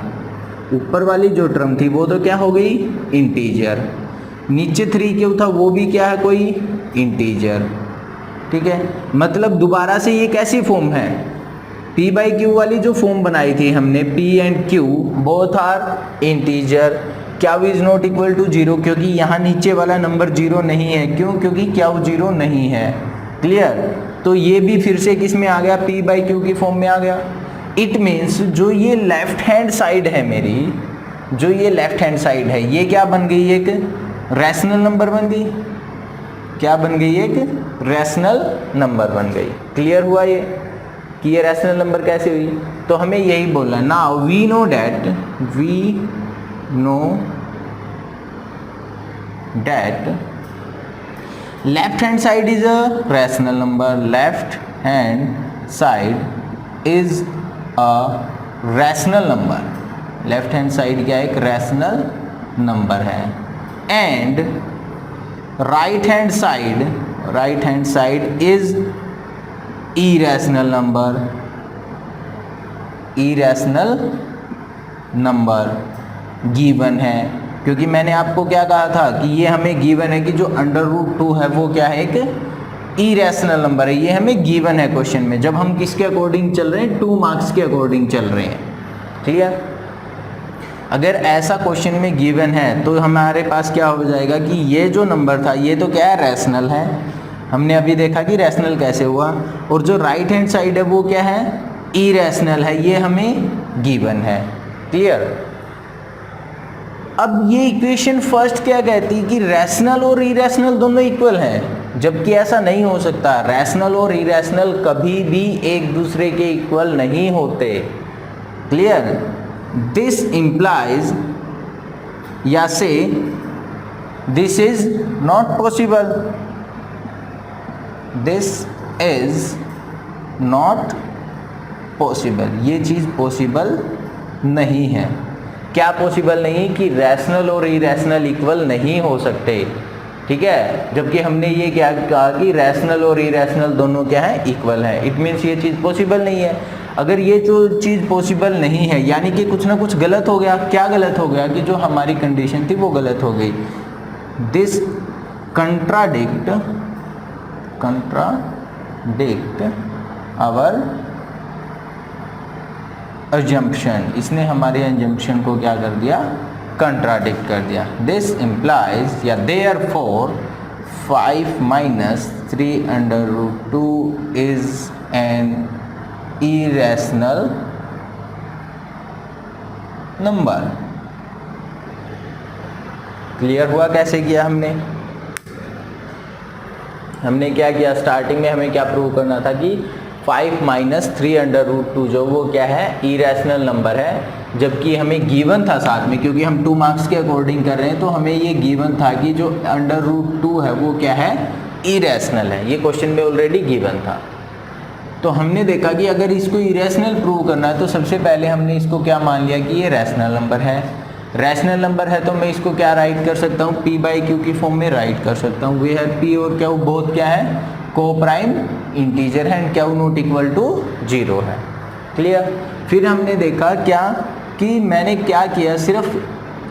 Speaker 1: ऊपर वाली जो टर्म थी वो तो क्या हो गई, इंटीजर। नीचे 3q था वो भी क्या है, कोई इंटीजर। ठीक है, मतलब दोबारा से ये कैसी फॉर्म है, p/q वाली जो फॉर्म बनाई थी हमने, p and q both are integer. क्या इज नॉट इक्वल टू 0, क्योंकि यहाँ नीचे वाला नंबर 0 नहीं है। क्यों, क्योंकि क्या 0 नहीं है। क्लियर। तो ये भी फिर से किस में आ गया, p/q की फॉर्म में आ गया। इट मीन्स जो ये लेफ्ट हैंड साइड है मेरी, जो ये लेफ्ट हैंड साइड है, ये क्या बन गई, एक रैशनल नंबर बन गई। क्या बन गई, एक रैशनल नंबर बन गई। क्लियर हुआ ये कि ये रैशनल नंबर कैसे हुई। तो हमें यही बोलना है। Now we know that left hand side is a rational number, left hand side is a rational number, left hand side क्या एक rational number है। and right hand side is irrational number given है, क्योंकि मैंने आपको क्या कहा था कि ये हमें गिवन है कि जो √2 है वो क्या है, एक इरेशनल नंबर है। ये हमें गिवन है क्वेश्चन में, जब हम किसके अकॉर्डिंग चल रहे हैं, 2 मार्क्स के अकॉर्डिंग चल रहे हैं। ठीक है, अगर ऐसा क्वेश्चन में गिवन है तो हमारे पास क्या हो जाएगा कि ये जो नंबर था ये तो क्या है, रैशनल है। हमने अभी देखा कि रैशनल कैसे हुआ। और जो राइट हैंड साइड है वो क्या है, इरेशनल है, ये हमें गिवन है। क्लियर। अब ये इक्वेशन फर्स्ट क्या कहती है कि रैशनल और इरेशनल दोनों इक्वल हैं, जबकि ऐसा नहीं हो सकता। रैशनल और इरेशनल कभी भी एक दूसरे के इक्वल नहीं होते। क्लियर। दिस इंप्लाइज, या से this is not possible, this is not possible, ये चीज़ पॉसिबल नहीं है। क्या पॉसिबल नहीं, कि रैशनल और इरेशनल इक्वल नहीं हो सकते। ठीक है, जबकि हमने ये क्या कहा कि रैशनल और इरेशनल दोनों क्या है, इक्वल है। इट मीन्स ये चीज़ पॉसिबल नहीं है। अगर ये जो चीज़ पॉसिबल नहीं है, यानी कि कुछ ना कुछ गलत हो गया। क्या गलत हो गया, कि जो हमारी कंडीशन थी वो गलत हो गई। दिस कंट्राडिक्ट आवर अजम्पशन, इसने हमारे अजम्पशन को क्या कर दिया, कंट्राडिक्ट कर दिया। दिस इम्प्लाइज, या therefore 5 - 3√2 is an irrational number. Clear हुआ कैसे किया हमने क्या किया, स्टार्टिंग में हमें क्या प्रूव करना था कि 5 - 3√2 जो वो क्या है, इरेशनल नंबर है। जबकि हमें गिवन था साथ में, क्योंकि हम 2 मार्क्स के अकॉर्डिंग कर रहे हैं, तो हमें ये गिवन था कि जो √2 है वो क्या है, इरेशनल है। ये क्वेश्चन में ऑलरेडी गिवन था। तो हमने देखा कि अगर इसको इरेशनल प्रूव करना है तो सबसे पहले हमने इसको क्या मान लिया कि ये रैशनल नंबर है। रैशनल नंबर है तो मैं इसको क्या राइट कर सकता हूँ, पी बाई क्यू की फॉर्म में राइट कर सकता हूँ। वे है पी और क्यू बोथ क्या है, को प्राइम इंटीजर है and Q not equal to 0 है। क्लियर। फिर हमने देखा क्या कि मैंने क्या किया, सिर्फ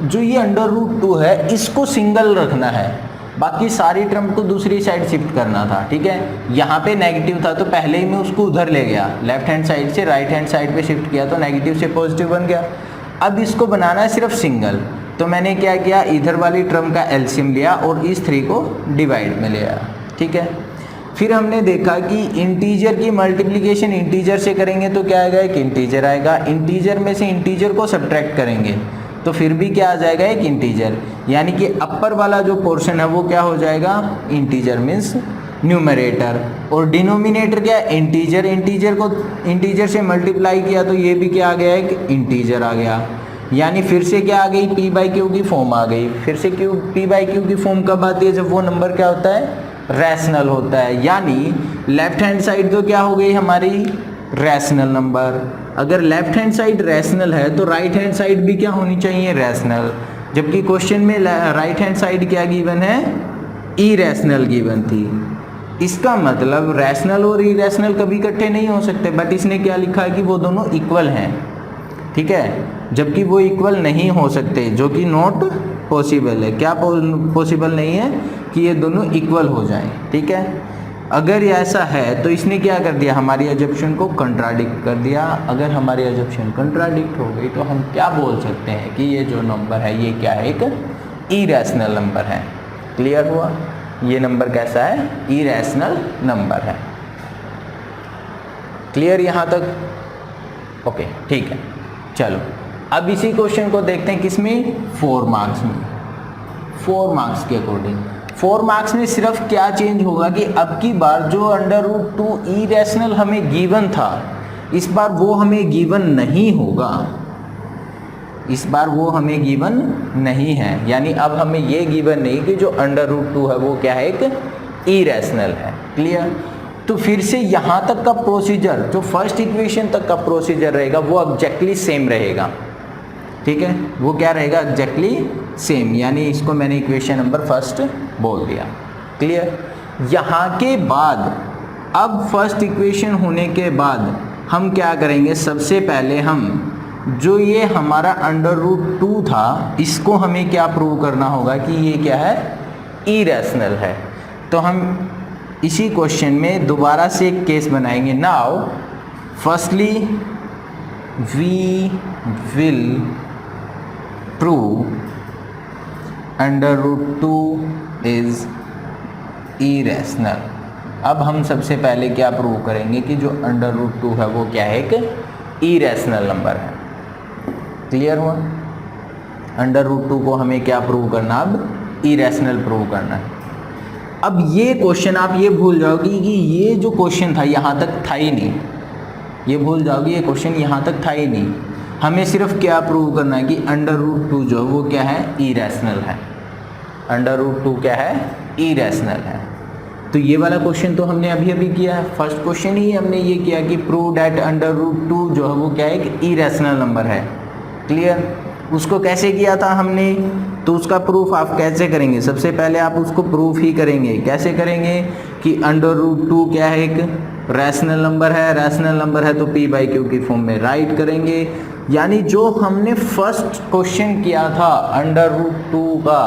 Speaker 1: जो ये अंडर रूट 2 है इसको सिंगल रखना है, बाकी सारी टर्म को दूसरी साइड शिफ्ट करना था। ठीक है, यहाँ पे नेगेटिव था तो पहले ही मैं उसको उधर ले गया, लेफ्ट हैंड साइड से राइट हैंड साइड पे शिफ्ट किया तो नेगेटिव से पॉजिटिव बन गया। अब इसको बनाना है सिर्फ सिंगल, तो मैंने क्या किया, इधर वाली टर्म का एलसीएम लिया और इस 3 को डिवाइड में ले आया। ठीक है, फिर हमने देखा कि इंटीजर की मल्टीप्लिकेशन इंटीजर से करेंगे तो क्या आएगा, एक इंटीजर आएगा। इंटीजर में से इंटीजर को सब्ट्रैक्ट करेंगे तो फिर भी क्या आ जाएगा, एक इंटीजर। यानी कि अपर वाला जो पोर्शन है वो क्या हो जाएगा, इंटीजर मीन्स न्यूमरेटर, और डिनोमिनेटर क्या है, इंटीजर। इंटीजर को इंटीजर से मल्टीप्लाई किया तो ये भी क्या आ गया, एक इंटीजर आ गया। यानी फिर से क्या आ गई, पी बाई क्यू की फॉर्म आ गई। फिर से क्यू पी बाई क्यू की फॉर्म कब आती है, जब वो नंबर क्या होता है, रैशनल होता है। यानी लेफ्ट हैंड साइड तो क्या हो गई हमारी, रैशनल नंबर। अगर लेफ्ट हैंड साइड रैशनल है तो राइट हैंड साइड भी क्या होनी चाहिए, रैशनल। जबकि क्वेश्चन में राइट हैंड साइड क्या गिवन है, इरेशनल गिवन थी। इसका मतलब रैशनल और इरेशनल कभी इकट्ठे नहीं हो सकते, बट इसने क्या लिखा है कि वो दोनों इक्वल हैं। ठीक है, जबकि वो इक्वल नहीं हो सकते, जो कि नॉट पॉसिबल है। क्या पॉसिबल नहीं है कि ये दोनों इक्वल हो जाएं। ठीक है, अगर ऐसा है तो इसने क्या कर दिया, हमारी अजम्पशन को कंट्राडिक्ट कर दिया। अगर हमारी अजम्पशन कंट्राडिक्ट हो गई तो हम क्या बोल सकते हैं कि ये जो नंबर है ये क्या है, एक इरेशनल नंबर है। क्लियर हुआ, ये नंबर कैसा है, इरेशनल नंबर है। क्लियर यहाँ तक, ओके ठीक है। चलो अब इसी क्वेश्चन को देखते हैं किसमें, 4 मार्क्स में। 4 मार्क्स के अकॉर्डिंग 4 मार्क्स में सिर्फ क्या चेंज होगा कि अब की बार जो अंडर रूट 2 इरेशनल हमें गिवन था, इस बार वो हमें गिवन नहीं होगा। इस बार वो हमें गिवन नहीं है, यानी अब हमें ये गिवन नहीं कि जो अंडर रूट 2 है वो क्या है, एक इरेशनल है। क्लियर। तो फिर से यहाँ तक का प्रोसीजर, जो फर्स्ट इक्वेशन तक का प्रोसीजर रहेगा वो एग्जैक्टली सेम रहेगा। ठीक है, वो क्या रहेगा, एग्जैक्टली सेम। यानी इसको मैंने इक्वेशन नंबर फर्स्ट बोल दिया। क्लियर। यहाँ के बाद अब फर्स्ट इक्वेशन होने के बाद हम क्या करेंगे, सबसे पहले हम जो ये हमारा अंडर रूट 2 था इसको हमें क्या प्रूव करना होगा कि ये क्या है, इरेशनल है। तो हम इसी क्वेश्चन में दोबारा से एक केस बनाएंगे। Now firstly we will prove under root 2 is irrational. अब हम सबसे पहले क्या प्रूव करेंगे कि जो अंडर रूट 2 है वो क्या है, एक इरेशनल नंबर है। क्लियर हुआ। अंडर रूट 2 को हमें क्या प्रूव करना, अब इरेशनल प्रूव करना है। अब ये क्वेश्चन आप ये भूल जाओगे कि ये जो क्वेश्चन था यहाँ तक था ही नहीं, ये भूल जाओगे ये क्वेश्चन यहाँ तक था ही नहीं। हमें सिर्फ क्या प्रूव करना है कि अंडर रूट 2 जो वो क्या है, इरेशनल है। अंडर रूट 2 क्या है, इरेशनल है। तो ये वाला क्वेश्चन तो हमने अभी अभी किया है, फर्स्ट क्वेश्चन ही हमने ये किया कि प्रूव दैट अंडर रूट 2 जो है वो क्या है, एक इरेशनल नंबर है। क्लियर। उसको कैसे किया था हमने, तो उसका प्रूफ आप कैसे करेंगे, सबसे पहले आप उसको प्रूफ ही करेंगे। कैसे करेंगे कि अंडर रूट 2 क्या है, एक रैशनल नंबर है। रैशनल नंबर है तो पी बाई क्यू की फॉर्म में राइट करेंगे। यानी जो हमने फर्स्ट क्वेश्चन किया था अंडर रूट 2 का,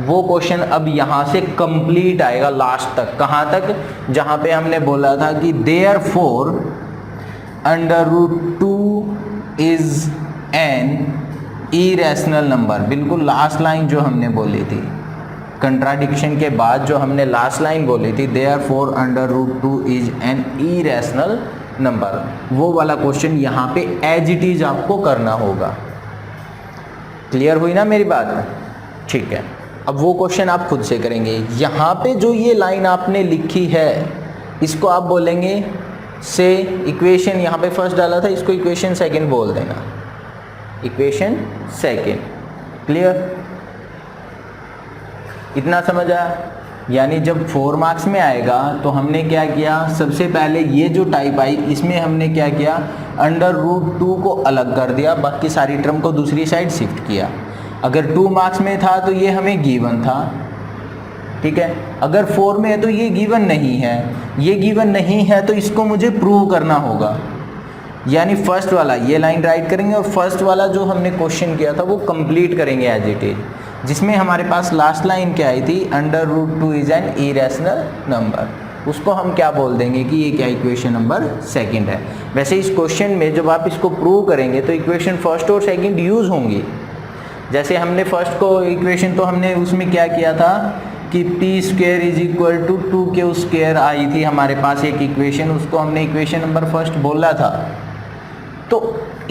Speaker 1: वो क्वेश्चन अब यहाँ से कंप्लीट आएगा लास्ट तक। कहाँ तक, जहाँ पे हमने बोला था कि therefore under root 2 is an irrational number. बिल्कुल लास्ट लाइन जो हमने बोली थी, कंट्राडिक्शन के बाद जो हमने लास्ट लाइन बोली थी, therefore under root 2 is an irrational number, वो वाला क्वेश्चन यहाँ पे एज इट इज आपको करना होगा। क्लियर हुई ना मेरी बात, ठीक है। अब वो क्वेश्चन आप खुद से करेंगे। यहाँ पे जो ये लाइन आपने लिखी है इसको आप बोलेंगे से इक्वेशन, यहाँ पे फर्स्ट डाला था इसको इक्वेशन सेकंड बोल देना, इक्वेशन सेकंड। क्लियर, इतना समझ आया। यानी जब 4 मार्क्स में आएगा तो हमने क्या किया, सबसे पहले ये जो टाइप आई इसमें हमने क्या किया, √2 को अलग कर दिया, बाकी सारी टर्म को दूसरी साइड शिफ्ट किया। अगर 2 मार्क्स में था तो ये हमें गिवन था, ठीक है। अगर 4 में है तो ये गिवन नहीं है, ये गिवन नहीं है तो इसको मुझे प्रूव करना होगा। यानी फर्स्ट वाला ये लाइन राइट करेंगे और फर्स्ट वाला जो हमने क्वेश्चन किया था वो कंप्लीट करेंगे एज इट इज, जिसमें हमारे पास लास्ट लाइन क्या आई थी, √2 इज एन इरेशनल नंबर। उसको हम क्या बोल देंगे कि ये क्या इक्वेशन नंबर सेकंड है। वैसे इस क्वेश्चन में जब आप इसको प्रूव करेंगे तो इक्वेशन फर्स्ट और सेकंड यूज़ होंगी। जैसे हमने फर्स्ट को इक्वेशन तो हमने उसमें क्या किया था कि p² = 2q² आई थी हमारे पास एक इक्वेशन, उसको हमने इक्वेशन नंबर फर्स्ट बोला था। तो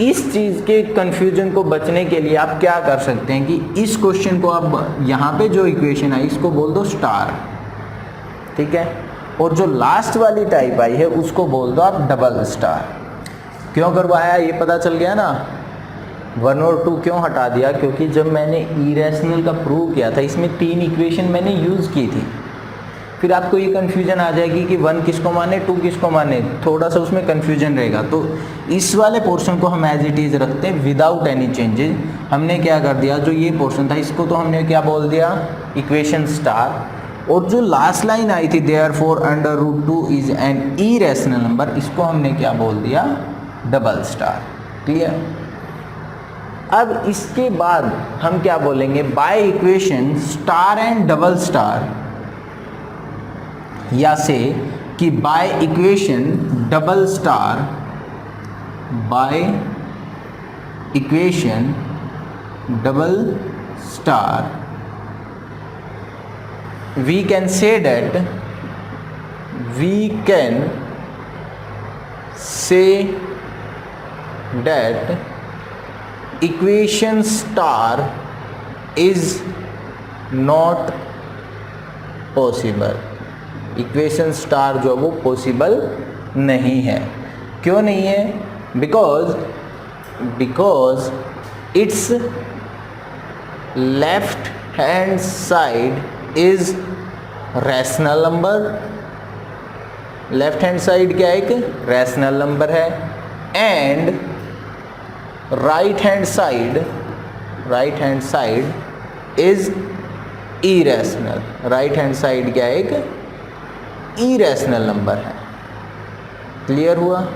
Speaker 1: इस चीज़ के कन्फ्यूजन को बचने के लिए आप क्या कर सकते हैं कि इस क्वेश्चन को आप यहाँ पे जो इक्वेशन आई इसको बोल दो स्टार, ठीक है, और जो लास्ट वाली टाइप आई है उसको बोल दो आप डबल स्टार। क्यों करवाया ये पता चल गया ना, 1 और 2 क्यों हटा दिया, क्योंकि जब मैंने इरेशनल का प्रूव किया था इसमें 3 इक्वेशन मैंने यूज़ की थी। फिर आपको ये कन्फ्यूजन आ जाएगी कि 1 किसको माने 2 किसको माने, थोड़ा सा उसमें कन्फ्यूजन रहेगा। तो इस वाले पोर्शन को हम एज इट इज़ रखते हैं विदाउट एनी चेंजेस। हमने क्या कर दिया, जो ये पोर्शन था इसको तो हमने क्या बोल दिया, इक्वेशन स्टार, और जो लास्ट लाइन आई थी therefore √2 is an irrational number, इसको हमने क्या बोल दिया, डबल स्टार। क्लियर। अब इसके बाद हम क्या बोलेंगे, by equation star and double star, या से कि by equation double star, by equation double star we can say that equation star is not possible। Equation star जो वो पॉसिबल नहीं है। क्यों नहीं है, because it's left hand side is rational number. Left hand side क्या है, एक रैशनल नंबर है, and right hand side is irrational. Right hand side क्या है, एक इरेशनल नंबर है। क्लियर हुआ।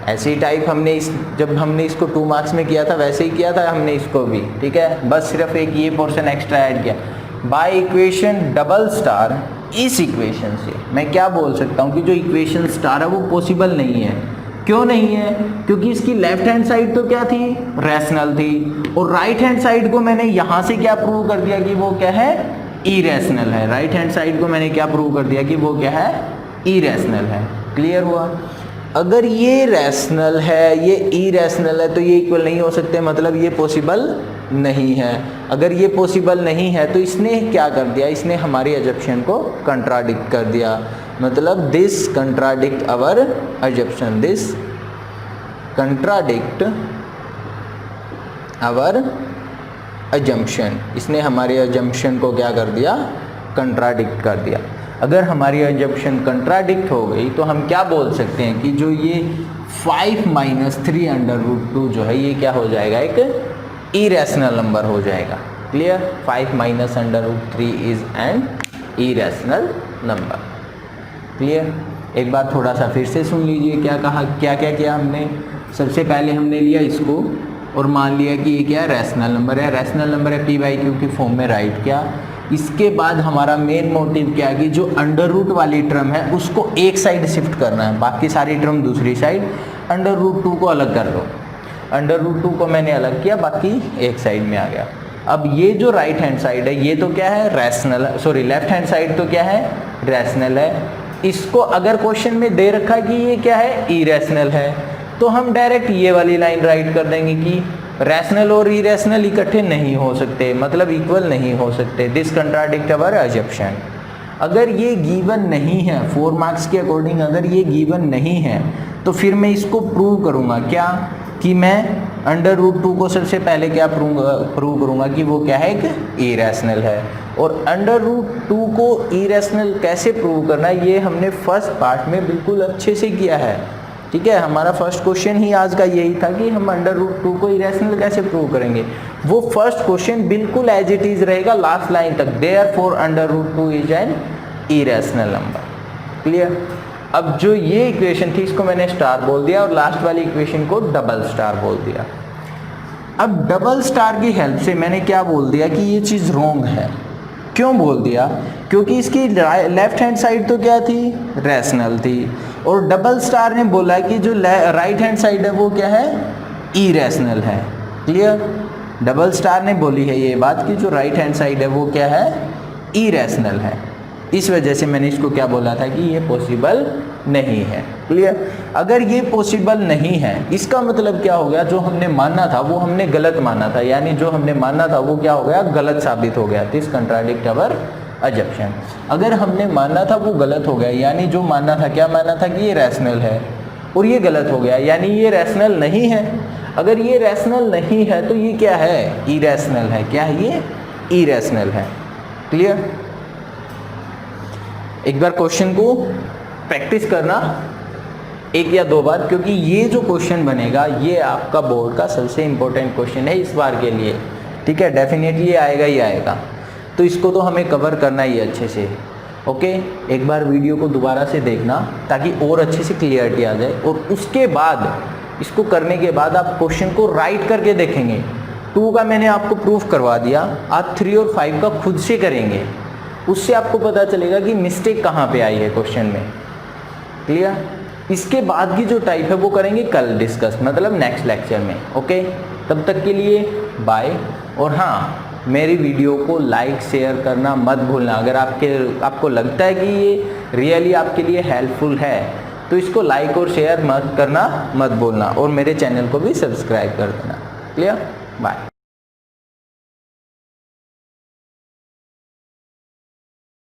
Speaker 1: ऐसी टाइप हमने जब हमने इसको 2 मार्क्स में किया था वैसे ही किया था हमने इसको भी, ठीक है। बस सिर्फ एक ये पोर्शन एक्स्ट्रा ऐड किया। बाय इक्वेशन डबल स्टार, इस इक्वेशन से मैं क्या बोल सकता हूँ कि जो इक्वेशन स्टार है वो पॉसिबल नहीं है। क्यों नहीं है, क्योंकि इसकी लेफ्ट हैंड साइड तो क्या थी, रैशनल थी, और राइट हैंड साइड को मैंने यहाँ से क्या प्रूव कर दिया कि वो क्या है, इरेशनल है। राइट हैंड साइड को मैंने क्या प्रूव कर दिया कि वो क्या है, इरेशनल है। क्लियर हुआ। अगर ये रैशनल है, ये इरेशनल है, तो ये इक्वल नहीं हो सकते, मतलब ये पॉसिबल नहीं है। अगर ये पॉसिबल नहीं है तो इसने क्या कर दिया, इसने हमारी अजम्पशन को कंट्राडिक्ट कर दिया। मतलब this contradict our assumption, this contradict our assumption. इसने हमारी अजम्पशन को क्या कर दिया, कंट्राडिक्ट कर दिया। अगर हमारी अजम्पशन कंट्राडिक्ट हो गई तो हम क्या बोल सकते हैं कि जो ये 5 - 3 √2 जो है ये क्या हो जाएगा, एक इरेशनल नंबर हो जाएगा। Clear. 5 - √3 is an irrational number. Clear. एक बार थोड़ा सा फिर से सुन लीजिए क्या कहा, क्या क्या किया हमने। सबसे पहले हमने लिया इसको और मान लिया कि ये क्या है, रैशनल नंबर है। रैशनल नंबर है p/q की फॉर्म में राइट किया। इसके बाद हमारा मेन मोटिव क्या है कि जो √ वाली टर्म है उसको एक साइड शिफ्ट करना है, बाकी सारी टर्म दूसरी साइड। √2 को अलग कर दो, √2 को मैंने अलग किया, बाकी एक साइड में आ गया। अब ये जो राइट हैंड साइड है ये तो क्या है, rational, sorry left hand side तो क्या है, रैशनल है। इसको अगर क्वेश्चन में दे रखा कि ये क्या है, इरेशनल है, तो हम डायरेक्ट ये वाली लाइन राइट कर देंगे कि रैशनल और इरेशनल इकट्ठे नहीं हो सकते, मतलब इक्वल नहीं हो सकते। This contradict our assumption. अगर ये गिवन नहीं है 4 मार्क्स के अकॉर्डिंग, अगर ये गिवन नहीं है तो फिर मैं इसको प्रूव करूँगा क्या, कि मैं अंडर रूट 2 को सबसे पहले क्या प्रूव करूंगा कि वो क्या है, एक इरेशनल है। और अंडर रूट 2 को इरेशनल कैसे प्रूव करना है ये हमने फर्स्ट पार्ट में बिल्कुल अच्छे से किया है, ठीक है। हमारा फर्स्ट क्वेश्चन ही आज का यही था कि हम अंडर रूट 2 को इरेशनल कैसे प्रूव करेंगे। वो फर्स्ट क्वेश्चन बिल्कुल एज इट इज रहेगा लास्ट लाइन तक, therefore under root 2 is an irrational number. Clear. अब जो ये इक्वेशन थी इसको मैंने स्टार बोल दिया और लास्ट वाली इक्वेशन को डबल स्टार बोल दिया। अब डबल स्टार की हेल्प से मैंने क्या बोल दिया कि ये चीज़ रॉन्ग है। क्यों बोल दिया? क्योंकि इसकी लेफ्ट हैंड साइड तो क्या थी, रैशनल थी, और डबल स्टार ने बोला कि जो राइट हैंड साइड है वो क्या है, इरेशनल है। क्लियर। डबल स्टार ने बोली है ये बात कि जो राइट हैंड साइड है वो क्या है, इरेशनल है। इस वजह से मैंने इसको क्या बोला था कि ये पॉसिबल नहीं है। क्लियर। अगर ये पॉसिबल नहीं है इसका मतलब क्या हो गया, जो हमने माना था वो हमने गलत माना था, यानी जो हमने माना था वो क्या हो गया, गलत साबित हो गया। This contradict our assumption. अगर हमने माना था वो गलत हो गया, यानी जो माना था, क्या माना था कि ये रैशनल है, और ये गलत हो गया, यानी ये रैशनल नहीं है। अगर ये रैशनल नहीं है तो ये क्या है, इरेशनल है। क्या है ये, इरेशनल है। क्लियर। एक बार क्वेश्चन को प्रैक्टिस करना एक या दो बार, क्योंकि ये जो क्वेश्चन बनेगा ये आपका बोर्ड का सबसे इम्पोर्टेंट क्वेश्चन है इस बार के लिए, ठीक है। डेफिनेटली आएगा ही आएगा, तो इसको तो हमें कवर करना ही अच्छे से। ओके, एक बार वीडियो को दोबारा से देखना ताकि और अच्छे से क्लियरिटी आ जाए, और उसके बाद इसको करने के बाद आप क्वेश्चन को राइट करके देखेंगे। 2 का मैंने आपको प्रूफ करवा दिया, आप 3 और 5 का खुद से करेंगे, उससे आपको पता चलेगा कि मिस्टेक कहाँ पे आई है क्वेश्चन में। क्लियर। इसके बाद की जो टाइप है वो करेंगे कल डिस्कस, मतलब नेक्स्ट लेक्चर में। ओके, तब तक के लिए बाय। और हाँ, मेरी वीडियो को लाइक शेयर करना मत भूलना। अगर आपको लगता है कि ये रियली आपके लिए हेल्पफुल है तो इसको लाइक और शेयर मत भूलना, और मेरे चैनल को भी सब्सक्राइब कर देना। क्लियर। बाय।